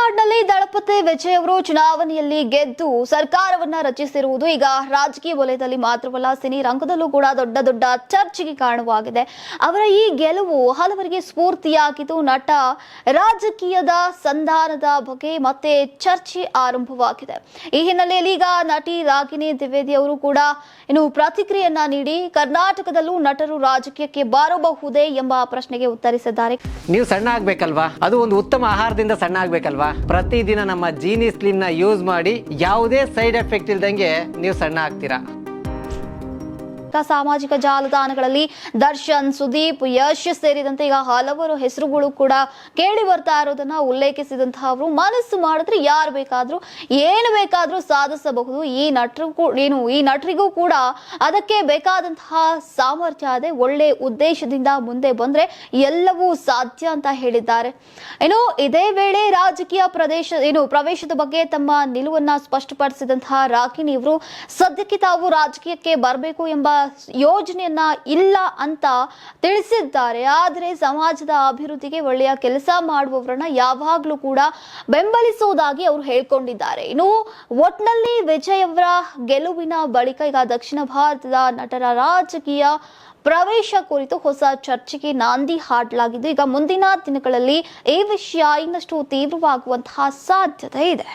ತಮಿಳುನಾಡಿನಲ್ಲಿ ದಳಪತಿ ವಿಜಯ್ ಅವರು ಚುನಾವಣೆಯಲ್ಲಿ ಗೆದ್ದು ಸರ್ಕಾರವನ್ನ ರಚಿಸಿರುವುದು ಈಗ ರಾಜಕೀಯ ವಲಯದಲ್ಲಿ ಮಾತ್ರವಲ್ಲ ಸಿನಿ ರಂಗದಲ್ಲೂ ಕೂಡ ದೊಡ್ಡ ದೊಡ್ಡ ಚರ್ಚೆಗೆ ಕಾರಣವಾಗಿದೆ. ಅವರ ಈ ಗೆಲುವು ಹಲವರಿಗೆ ಸ್ಫೂರ್ತಿಯಾಗಿದ್ದು ನಟ ರಾಜಕೀಯದ ಸಂಧಾನದ ಬಗ್ಗೆ ಮತ್ತೆ ಚರ್ಚೆ ಆರಂಭವಾಗಿದೆ. ಈ ಹಿನ್ನೆಲೆಯಲ್ಲಿ ಈಗ ನಟಿ ರಾಗಿಣಿ ದ್ವಿವೇದಿ ಅವರು ಕೂಡ ಪ್ರತಿಕ್ರಿಯೆಯನ್ನ ನೀಡಿ ಕರ್ನಾಟಕದಲ್ಲೂ ನಟರು ರಾಜಕೀಯಕ್ಕೆ ಬರಬಹುದೇ ಎಂಬ ಪ್ರಶ್ನೆಗೆ ಉತ್ತರಿಸಿದ್ದಾರೆ. ನೀವು ಸಣ್ಣ ಆಗ್ಬೇಕಲ್ವಾ, ಅದು ಒಂದು ಉತ್ತಮ ಆಹಾರದಿಂದ ಸಣ್ಣ ಆಗ್ಬೇಕಲ್ವಾ. ಪ್ರತಿದಿನ ನಮ್ಮ ಜೀನಿ ಸ್ಲಿಮ್ ನ ಯೂಸ್ ಮಾಡಿ ಯಾವುದೇ ಸೈಡ್ ಎಫೆಕ್ಟ್ ಇಲ್ದಂಗೆ ನೀವು ಸಣ್ಣ ಆಗ್ತೀರಾ. ಸಾಮಾಜಿಕ ಜಾಲತಾಣಗಳಲ್ಲಿ ದರ್ಶನ್, ಸುದೀಪ್, ಯಶ್ ಸೇರಿದಂತೆ ಈಗ ಹಲವರು ಹೆಸರುಗಳು ಕೂಡ ಕೇಳಿ ಬರ್ತಾ ಇರೋದನ್ನ ಉಲ್ಲೇಖಿಸಿದಂತಹ ಅವರು ಮನಸ್ಸು ಮಾಡಿದ್ರೆ ಯಾರು ಬೇಕಾದ್ರೂ ಏನು ಬೇಕಾದ್ರೂ ಸಾಧಿಸಬಹುದು. ಈ ನಟರಿಗೂ ಕೂಡ ಅದಕ್ಕೆ ಬೇಕಾದಂತಹ ಸಾಮರ್ಥ್ಯ ಇದೆ. ಒಳ್ಳೆ ಉದ್ದೇಶದಿಂದ ಮುಂದೆ ಬಂದ್ರೆ ಎಲ್ಲವೂ ಸಾಧ್ಯ ಅಂತ ಹೇಳಿದ್ದಾರೆ. ಇದೇ ವೇಳೆ ರಾಜಕೀಯ ಪ್ರವೇಶದ ಬಗ್ಗೆ ತಮ್ಮ ನಿಲುವನ್ನ ಸ್ಪಷ್ಟಪಡಿಸಿದಂತಹ ರಾಗಿಣಿ ಅವರು ಸದ್ಯಕ್ಕೆ ತಾವು ರಾಜಕೀಯಕ್ಕೆ ಬರಬೇಕು ಎಂಬ ಯೋಜನೆಯನ್ನ ಇಲ್ಲ ಅಂತ ತಿಳಿಸಿದ್ದಾರೆ. ಆದರೆ ಸಮಾಜದ ಅಭಿವೃದ್ಧಿಗೆ ಒಳ್ಳೆಯ ಕೆಲಸ ಮಾಡುವವರನ್ನ ಯಾವಾಗಲೂ ಕೂಡ ಬೆಂಬಲಿಸುವುದಾಗಿ ಅವರು ಹೇಳ್ಕೊಂಡಿದ್ದಾರೆ. ಒಟ್ನಲ್ಲಿ ವಿಜಯ್ ಅವರ ಗೆಲುವಿನ ಬಳಿಕ ಈಗ ದಕ್ಷಿಣ ಭಾರತದ ನಟರ ರಾಜಕೀಯ ಪ್ರವೇಶ ಕುರಿತು ಹೊಸ ಚರ್ಚೆಗೆ ನಾಂದಿ ಹಾಡಲಾಗಿದ್ದು ಈಗ ಮುಂದಿನ ದಿನಗಳಲ್ಲಿ ಈ ವಿಷಯ ಇನ್ನಷ್ಟು ತೀವ್ರವಾಗುವಂತಹ ಸಾಧ್ಯತೆ ಇದೆ.